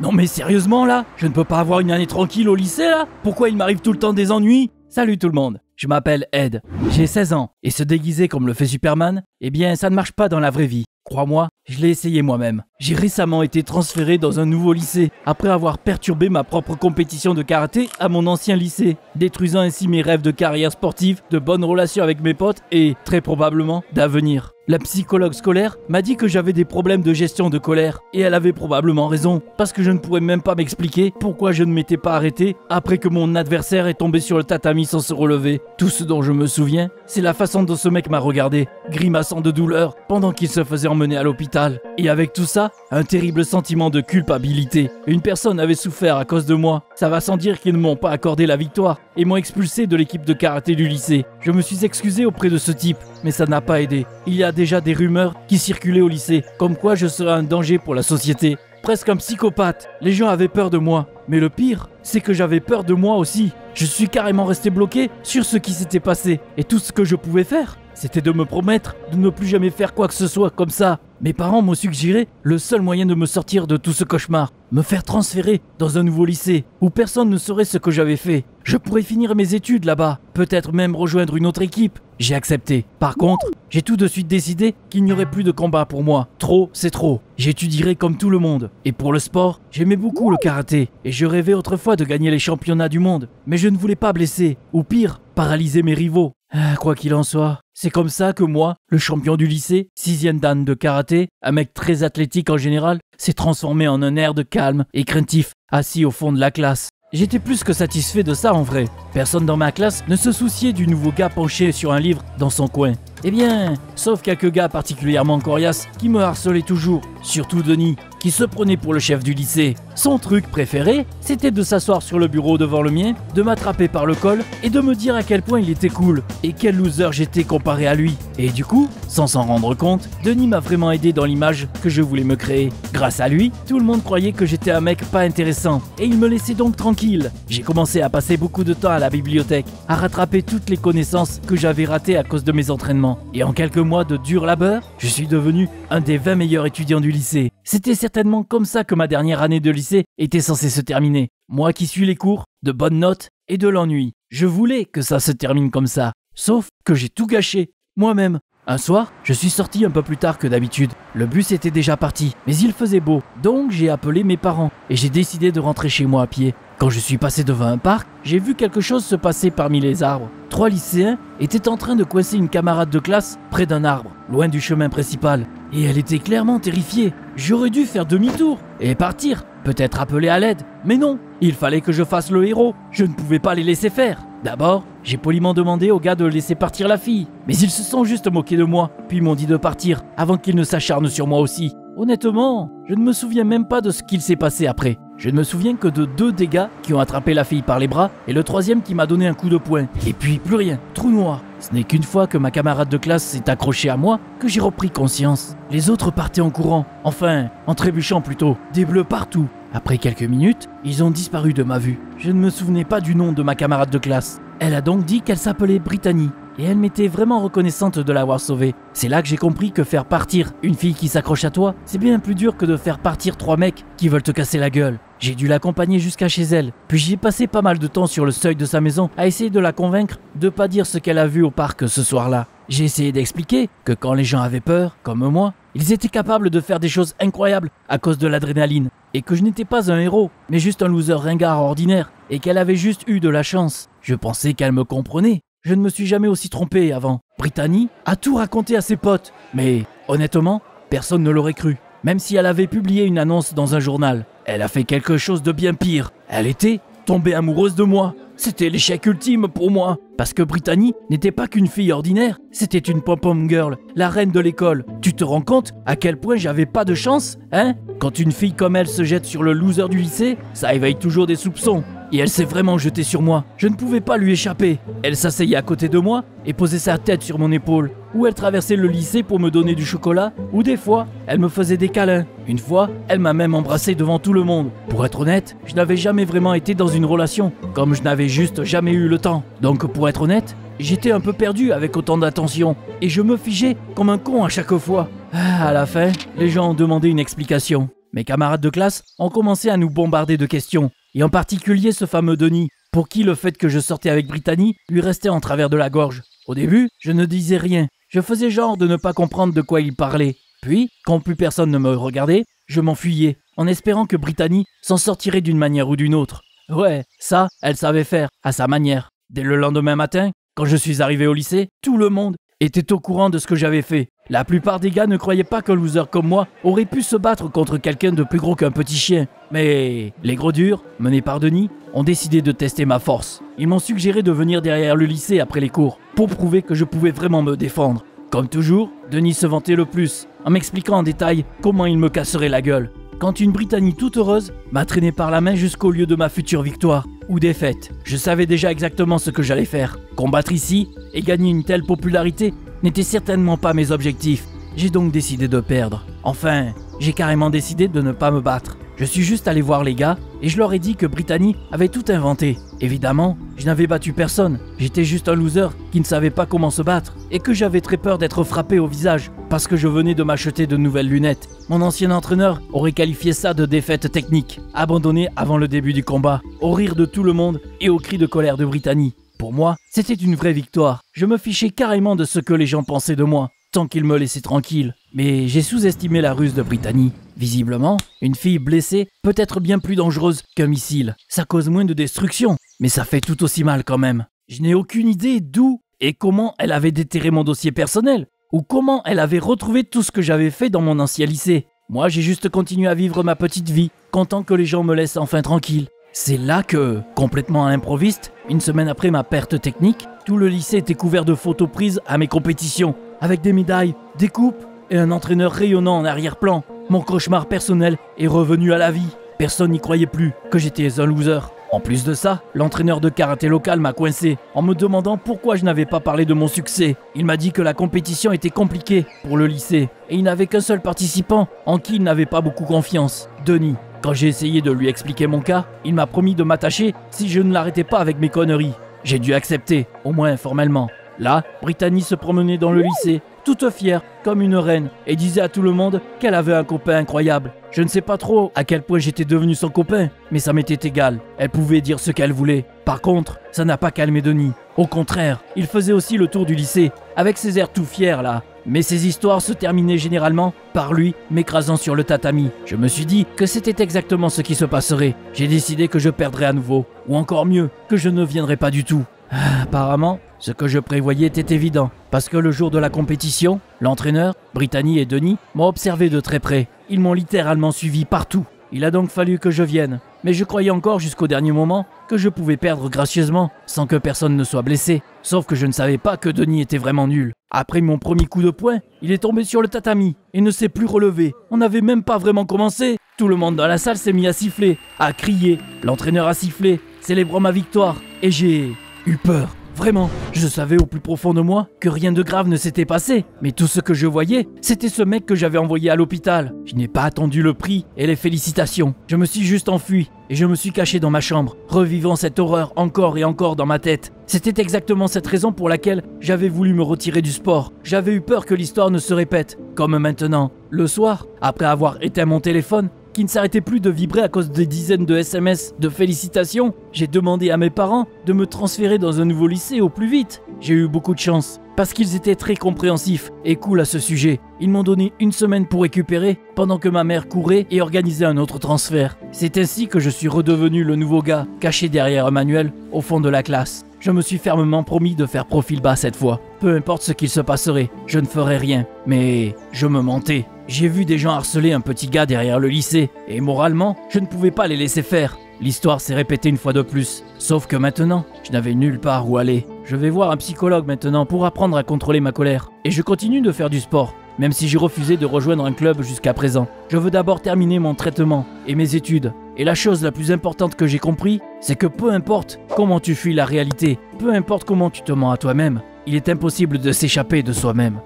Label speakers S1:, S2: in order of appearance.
S1: Non mais sérieusement là, je ne peux pas avoir une année tranquille au lycée là? Pourquoi il m'arrive tout le temps des ennuis? Salut tout le monde, je m'appelle Ed, j'ai 16 ans, et se déguiser comme le fait Superman, eh bien ça ne marche pas dans la vraie vie. Crois-moi, je l'ai essayé moi-même. J'ai récemment été transféré dans un nouveau lycée, après avoir perturbé ma propre compétition de karaté à mon ancien lycée, détruisant ainsi mes rêves de carrière sportive, de bonnes relations avec mes potes et, très probablement, d'avenir. La psychologue scolaire m'a dit que j'avais des problèmes de gestion de colère, et elle avait probablement raison, parce que je ne pourrais même pas m'expliquer pourquoi je ne m'étais pas arrêté après que mon adversaire est tombé sur le tatami sans se relever. Tout ce dont je me souviens, c'est la façon dont ce mec m'a regardé, grimaçant de douleur pendant qu'il se faisait emmener à l'hôpital. Et avec tout ça, un terrible sentiment de culpabilité. Une personne avait souffert à cause de moi. Ça va sans dire qu'ils ne m'ont pas accordé la victoire et m'ont expulsé de l'équipe de karaté du lycée. Je me suis excusé auprès de ce type, mais ça n'a pas aidé. Il y a déjà des rumeurs qui circulaient au lycée, comme quoi je serais un danger pour la société. Presque un psychopathe. Les gens avaient peur de moi. Mais le pire, c'est que j'avais peur de moi aussi. Je suis carrément resté bloqué sur ce qui s'était passé. Et tout ce que je pouvais faire, c'était de me promettre de ne plus jamais faire quoi que ce soit comme ça. Mes parents m'ont suggéré le seul moyen de me sortir de tout ce cauchemar, me faire transférer dans un nouveau lycée où personne ne saurait ce que j'avais fait. Je pourrais finir mes études là-bas, peut-être même rejoindre une autre équipe. J'ai accepté. Par contre, j'ai tout de suite décidé qu'il n'y aurait plus de combat pour moi. Trop, c'est trop. J'étudierai comme tout le monde. Et pour le sport, j'aimais beaucoup le karaté. Et je rêvais autrefois de gagner les championnats du monde. Mais je ne voulais pas blesser, ou pire, paralyser mes rivaux. Quoi qu'il en soit, c'est comme ça que moi, le champion du lycée, 6e dan de karaté, un mec très athlétique en général, s'est transformé en un air de calme et craintif, assis au fond de la classe. J'étais plus que satisfait de ça en vrai. Personne dans ma classe ne se souciait du nouveau gars penché sur un livre dans son coin. Eh bien, sauf quelques gars particulièrement coriaces qui me harcelaient toujours, surtout Denis, qui se prenait pour le chef du lycée. Son truc préféré, c'était de s'asseoir sur le bureau devant le mien, de m'attraper par le col et de me dire à quel point il était cool et quel loser j'étais comparé à lui. Et du coup, sans s'en rendre compte, Denis m'a vraiment aidé dans l'image que je voulais me créer. Grâce à lui, tout le monde croyait que j'étais un mec pas intéressant et il me laissait donc tranquille. J'ai commencé à passer beaucoup de temps à la bibliothèque, à rattraper toutes les connaissances que j'avais ratées à cause de mes entraînements. Et en quelques mois de dur labeur, je suis devenu un des 20 meilleurs étudiants du lycée. C'était certainement comme ça que ma dernière année de lycée était censée se terminer. Moi qui suis les cours, de bonnes notes et de l'ennui. Je voulais que ça se termine comme ça. Sauf que j'ai tout gâché, moi-même. Un soir, je suis sorti un peu plus tard que d'habitude. Le bus était déjà parti, mais il faisait beau. Donc j'ai appelé mes parents et j'ai décidé de rentrer chez moi à pied. Quand je suis passé devant un parc, j'ai vu quelque chose se passer parmi les arbres. 3 lycéens étaient en train de coincer une camarade de classe près d'un arbre, loin du chemin principal. Et elle était clairement terrifiée. J'aurais dû faire demi-tour et partir, peut-être appeler à l'aide. Mais non, il fallait que je fasse le héros. Je ne pouvais pas les laisser faire. D'abord, j'ai poliment demandé aux gars de laisser partir la fille. Mais ils se sont juste moqués de moi, puis m'ont dit de partir, avant qu'ils ne s'acharnent sur moi aussi. Honnêtement, je ne me souviens même pas de ce qu'il s'est passé après. Je ne me souviens que de 2 des gars qui ont attrapé la fille par les bras et le 3e qui m'a donné un coup de poing. Et puis plus rien, trou noir. Ce n'est qu'une fois que ma camarade de classe s'est accrochée à moi que j'ai repris conscience. Les autres partaient en courant, enfin, en trébuchant plutôt, des bleus partout. Après quelques minutes, ils ont disparu de ma vue. Je ne me souvenais pas du nom de ma camarade de classe. Elle a donc dit qu'elle s'appelait Brittany. Et elle m'était vraiment reconnaissante de l'avoir sauvée. C'est là que j'ai compris que faire partir une fille qui s'accroche à toi, c'est bien plus dur que de faire partir 3 mecs qui veulent te casser la gueule. J'ai dû l'accompagner jusqu'à chez elle, puis j'y ai passé pas mal de temps sur le seuil de sa maison à essayer de la convaincre de pas dire ce qu'elle a vu au parc ce soir-là. J'ai essayé d'expliquer que quand les gens avaient peur, comme moi, ils étaient capables de faire des choses incroyables à cause de l'adrénaline, et que je n'étais pas un héros, mais juste un loser ringard ordinaire, et qu'elle avait juste eu de la chance. Je pensais qu'elle me comprenait. Je ne me suis jamais aussi trompé avant. Brittany a tout raconté à ses potes, mais honnêtement, personne ne l'aurait cru. Même si elle avait publié une annonce dans un journal, elle a fait quelque chose de bien pire. Elle était tombée amoureuse de moi. C'était l'échec ultime pour moi. Parce que Brittany n'était pas qu'une fille ordinaire, c'était une pom-pom girl, la reine de l'école. Tu te rends compte à quel point j'avais pas de chance, hein? Quand une fille comme elle se jette sur le loser du lycée, ça éveille toujours des soupçons. Et elle s'est vraiment jetée sur moi. Je ne pouvais pas lui échapper. Elle s'asseyait à côté de moi et posait sa tête sur mon épaule. Ou elle traversait le lycée pour me donner du chocolat. Ou des fois, elle me faisait des câlins. Une fois, elle m'a même embrassé devant tout le monde. Pour être honnête, je n'avais jamais vraiment été dans une relation. Comme je n'avais juste jamais eu le temps. Donc pour être honnête, j'étais un peu perdu avec autant d'attention. Et je me figeais comme un con à chaque fois. À la fin, les gens ont demandé une explication. Mes camarades de classe ont commencé à nous bombarder de questions, et en particulier ce fameux Denis, pour qui le fait que je sortais avec Brittany lui restait en travers de la gorge. Au début, je ne disais rien, je faisais genre de ne pas comprendre de quoi il parlait. Puis, quand plus personne ne me regardait, je m'enfuyais, en espérant que Brittany s'en sortirait d'une manière ou d'une autre. Ouais, ça, elle savait faire, à sa manière. Dès le lendemain matin, quand je suis arrivé au lycée, tout le monde était au courant de ce que j'avais fait. La plupart des gars ne croyaient pas qu'un loser comme moi aurait pu se battre contre quelqu'un de plus gros qu'un petit chien. Mais les gros durs, menés par Denis, ont décidé de tester ma force. Ils m'ont suggéré de venir derrière le lycée après les cours, pour prouver que je pouvais vraiment me défendre. Comme toujours, Denis se vantait le plus, en m'expliquant en détail comment il me casserait la gueule. Quand une Brittany toute heureuse m'a traîné par la main jusqu'au lieu de ma future victoire ou défaite, je savais déjà exactement ce que j'allais faire. Combattre ici et gagner une telle popularité n'était certainement pas mes objectifs. J'ai donc décidé de perdre. Enfin, j'ai carrément décidé de ne pas me battre. Je suis juste allé voir les gars et je leur ai dit que Brittany avait tout inventé. Évidemment, je n'avais battu personne. J'étais juste un loser qui ne savait pas comment se battre et que j'avais très peur d'être frappé au visage parce que je venais de m'acheter de nouvelles lunettes. Mon ancien entraîneur aurait qualifié ça de défaite technique, abandonnée avant le début du combat, au rire de tout le monde et au cri de colère de Brittany. Pour moi, c'était une vraie victoire. Je me fichais carrément de ce que les gens pensaient de moi, tant qu'ils me laissaient tranquille. Mais j'ai sous-estimé la ruse de Brittany. Visiblement, une fille blessée peut être bien plus dangereuse qu'un missile. Ça cause moins de destruction, mais ça fait tout aussi mal quand même. Je n'ai aucune idée d'où et comment elle avait déterré mon dossier personnel, ou comment elle avait retrouvé tout ce que j'avais fait dans mon ancien lycée. Moi, j'ai juste continué à vivre ma petite vie, content que les gens me laissent enfin tranquille. C'est là que, complètement à l'improviste, une semaine après ma perte technique, tout le lycée était couvert de photos prises à mes compétitions, avec des médailles, des coupes et un entraîneur rayonnant en arrière-plan. Mon cauchemar personnel est revenu à la vie. Personne n'y croyait plus que j'étais un loser. En plus de ça, l'entraîneur de karaté local m'a coincé en me demandant pourquoi je n'avais pas parlé de mon succès. Il m'a dit que la compétition était compliquée pour le lycée et il n'avait qu'un seul participant en qui il n'avait pas beaucoup confiance, Denis. Quand j'ai essayé de lui expliquer mon cas, il m'a promis de m'attacher si je ne l'arrêtais pas avec mes conneries. J'ai dû accepter, au moins formellement. Là, Brittany se promenait dans le lycée, toute fière, comme une reine, et disait à tout le monde qu'elle avait un copain incroyable. Je ne sais pas trop à quel point j'étais devenu son copain, mais ça m'était égal. Elle pouvait dire ce qu'elle voulait. Par contre, ça n'a pas calmé Denis. Au contraire, il faisait aussi le tour du lycée, avec ses airs tout fiers là. Mais ces histoires se terminaient généralement par lui m'écrasant sur le tatami. Je me suis dit que c'était exactement ce qui se passerait. J'ai décidé que je perdrais à nouveau, ou encore mieux, que je ne viendrais pas du tout. Apparemment, ce que je prévoyais était évident, parce que le jour de la compétition, l'entraîneur, Brittany et Denis m'ont observé de très près. Ils m'ont littéralement suivi partout. Il a donc fallu que je vienne. Mais je croyais encore jusqu'au dernier moment que je pouvais perdre gracieusement, sans que personne ne soit blessé. Sauf que je ne savais pas que Denis était vraiment nul. Après mon premier coup de poing, il est tombé sur le tatami et ne s'est plus relevé. On n'avait même pas vraiment commencé. Tout le monde dans la salle s'est mis à siffler, à crier. L'entraîneur a sifflé, célébrant ma victoire. Et j'ai eu peur. Vraiment, je savais au plus profond de moi que rien de grave ne s'était passé. Mais tout ce que je voyais, c'était ce mec que j'avais envoyé à l'hôpital. Je n'ai pas attendu le prix et les félicitations. Je me suis juste enfui et je me suis caché dans ma chambre, revivant cette horreur encore et encore dans ma tête. C'était exactement cette raison pour laquelle j'avais voulu me retirer du sport. J'avais eu peur que l'histoire ne se répète, comme maintenant. Le soir, après avoir éteint mon téléphone, qui ne s'arrêtait plus de vibrer à cause des dizaines de SMS de félicitations, j'ai demandé à mes parents de me transférer dans un nouveau lycée au plus vite. J'ai eu beaucoup de chance, parce qu'ils étaient très compréhensifs et cool à ce sujet. Ils m'ont donné une semaine pour récupérer, pendant que ma mère courait et organisait un autre transfert. C'est ainsi que je suis redevenu le nouveau gars, caché derrière un manuel, au fond de la classe. Je me suis fermement promis de faire profil bas cette fois. Peu importe ce qu'il se passerait, je ne ferais rien. Mais je me mentais. J'ai vu des gens harceler un petit gars derrière le lycée, et moralement, je ne pouvais pas les laisser faire. L'histoire s'est répétée une fois de plus. Sauf que maintenant, je n'avais nulle part où aller. Je vais voir un psychologue maintenant pour apprendre à contrôler ma colère. Et je continue de faire du sport, même si j'ai refusé de rejoindre un club jusqu'à présent. Je veux d'abord terminer mon traitement et mes études. Et la chose la plus importante que j'ai compris, c'est que peu importe comment tu fuis la réalité, peu importe comment tu te mens à toi-même, il est impossible de s'échapper de soi-même.